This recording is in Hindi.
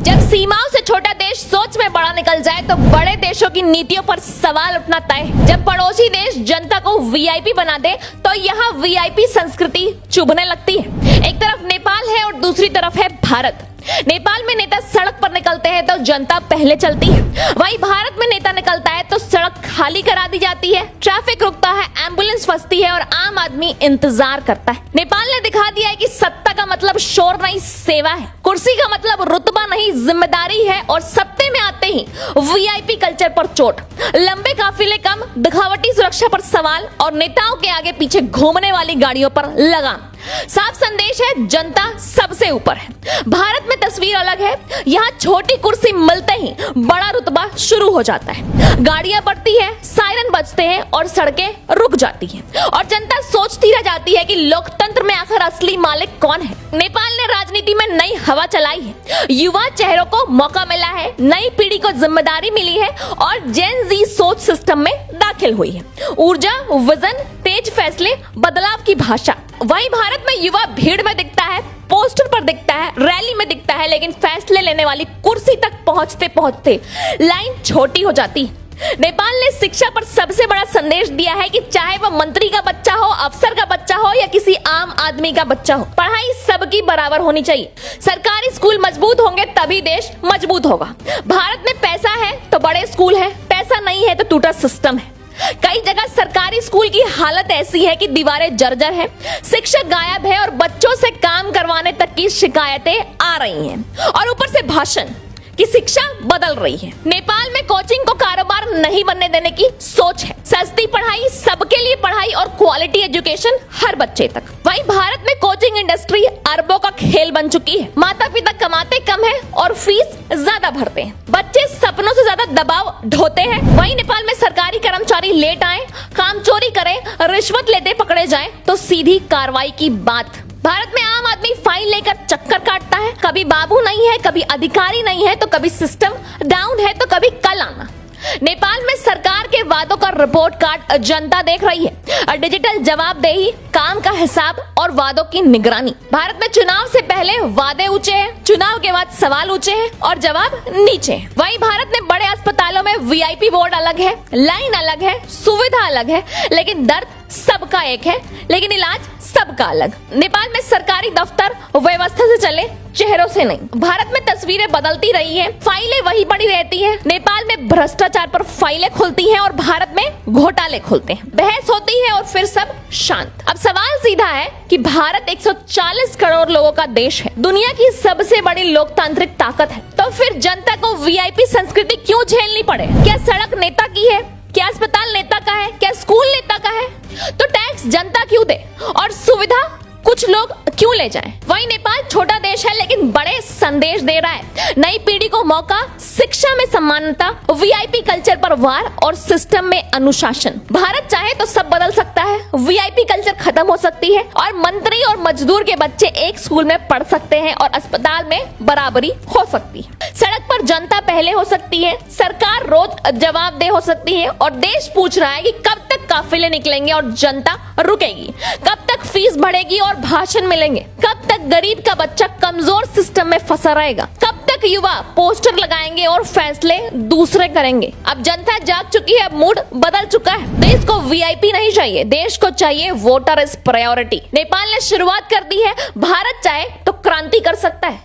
जब सीमाओं से छोटा देश सोच में बड़ा निकल जाए तो बड़े देशों की नीतियों पर सवाल उठना तय। जब पड़ोसी देश जनता को वीआईपी बना दे तो यहाँ वीआईपी संस्कृति चुभने लगती है। एक तरफ नेपाल है और दूसरी तरफ है भारत। नेपाल में नेता सड़क पर निकलते हैं तो जनता पहले चलती है, वहीं भारत में नेता निकलता है तो सड़क खाली करा दी जाती है, ट्रैफिक रुकता है, एम्बुलेंस फंसती है और आम आदमी इंतजार करता है। नेपाल ने दिखा दिया है कि सत्ता का मतलब शोर नहीं सेवा है, कुर्सी का मतलब रुतबा नहीं जिम्मेदारी है और सत्ते में आते ही वीआईपी कल्चर पर चोट, लंबे काफिले कम, दिखावटी सुरक्षा पर सवाल और नेताओं के आगे पीछे घूमने वाली गाड़ियों पर लगाम। साफ संदेश है, जनता सबसे ऊपर है। भारत में तस्वीर अलग है, यहाँ छोटी कुर्सी मिलते ही बड़ा रुतबा शुरू हो जाता है, गाड़ियां बढ़ती है, सायरन बजते हैं और सड़कें रुक जाती हैं और जनता सोचती रह जाती है कि लोकतंत्र में आखिर असली मालिक कौन है। नेपाल ने राजनीति में नई हवा चलाई है, युवा चेहरों को मौका मिला है, नई पीढ़ी को जिम्मेदारी मिली है और जेन जी सोच सिस्टम में दाखिल हुई है। ऊर्जा, विजन, तेज फैसले, बदलाव की भाषा। वहीं भारत में युवा भीड़ में दिखता है, पोस्टर पर दिखता है, रैली में दिखता है, लेकिन फैसले लेने वाली कुर्सी तक पहुंचते पहुंचते लाइन छोटी हो जाती है। नेपाल ने शिक्षा पर सबसे बड़ा संदेश दिया है कि चाहे वह मंत्री का बच्चा हो, अफसर का बच्चा हो या किसी आम आदमी का बच्चा हो, पढ़ाई सबकी बराबर होनी चाहिए। सरकारी स्कूल मजबूत होंगे तभी देश मजबूत होगा। भारत में पैसा है तो बड़े स्कूल है, पैसा नहीं है तो टूटा सिस्टम है। कई जगह सरकारी स्कूल की हालत ऐसी है कि दीवारें जर्जर है, शिक्षक गायब है और बच्चों से काम करवाने तक की शिकायतें आ रही हैं और ऊपर से भाषण की शिक्षा बदल रही है। नेपाल में कोचिंग को कारोबार नहीं बनने देने की सोच है, सस्ती पढ़ाई, सबके लिए पढ़ाई और क्वालिटी एजुकेशन हर बच्चे तक। वहीं भारत में कोचिंग इंडस्ट्री अरबों का खेल बन चुकी है, माता पिता कमाते कम है और फीस ज्यादा भरते हैं, बच्चे सपनों से ज्यादा दबाव ढोते हैं। वहीं नेपाल में सरकारी कर्मचारी लेट आए, काम चोरी करें, रिश्वत लेते पकड़े जाएं तो सीधी कार्रवाई की बात। भारत में आम आदमी फाइल लेकर चक्कर काटता है, कभी बाबू नहीं है, कभी अधिकारी नहीं है तो कभी सिस्टम डाउन है तो कभी कल आना। नेपाल में सरकार के वादों का रिपोर्ट कार्ड जनता देख रही है, डिजिटल जवाबदेही, काम का हिसाब और वादों की निगरानी। भारत में चुनाव से पहले वादे ऊंचे हैं, चुनाव के बाद सवाल ऊंचे हैं और जवाब नीचे हैं। वहीं भारत में बड़े अस्पतालों में वीआईपी बोर्ड अलग है, लाइन अलग है, सुविधा अलग है, लेकिन दर्द सबका एक है, लेकिन इलाज सबका अलग। नेपाल में सरकारी दफ्तर व्यवस्था से चले, चेहरों से नहीं। भारत में तस्वीरें बदलती रही हैं, फाइलें वही पड़ी रहती हैं। नेपाल में भ्रष्टाचार पर फाइलें खुलती हैं और भारत में घोटाले खुलते हैं, बहस होती है और फिर सब शांत। अब सवाल सीधा है कि भारत 140 करोड़ लोगों का देश है, दुनिया की सबसे बड़ी लोकतांत्रिक ताकत है, तो फिर जनता को वीआईपी संस्कृति क्यों झेलनी पड़े? क्या सड़क नेता की है? क्या अस्पताल नेता का है? क्या स्कूल नेता का है? तो टैक्स जनता क्यों दे और सुविधा कुछ लोग क्यों ले जाएं? वहीं नेपाल छोटा देश है लेकिन बड़े संदेश दे रहा है, नई पीढ़ी को मौका, शिक्षा में समानता, वीआईपी कल्चर पर वार और सिस्टम में अनुशासन। भारत चाहे तो सब बदल सकता है, वीआईपी कल्चर खत्म हो सकती है और मंत्री और मजदूर के बच्चे एक स्कूल में पढ़ सकते हैं और अस्पताल में बराबरी हो सकती है, सड़क पर जनता पहले हो सकती है, सरकार रोज जवाबदेह हो सकती है और देश पूछ रहा है कि कब तक काफिले निकलेंगे और जनता रुकेगी, कब तक फीस बढ़ेगी और भाषण मिलेंगे, कब तक गरीब का बच्चा कमजोर सिस्टम में फंसा रहेगा, कब तक युवा पोस्टर लगाएंगे और फैसले दूसरे करेंगे। अब जनता जाग चुकी है, मूड बदल चुका है, देश को वीआईपी नहीं चाहिए, देश को चाहिए वोटर इज प्रायोरिटी। नेपाल ने शुरुआत कर दी है, भारत चाहे तो क्रांति कर सकता है।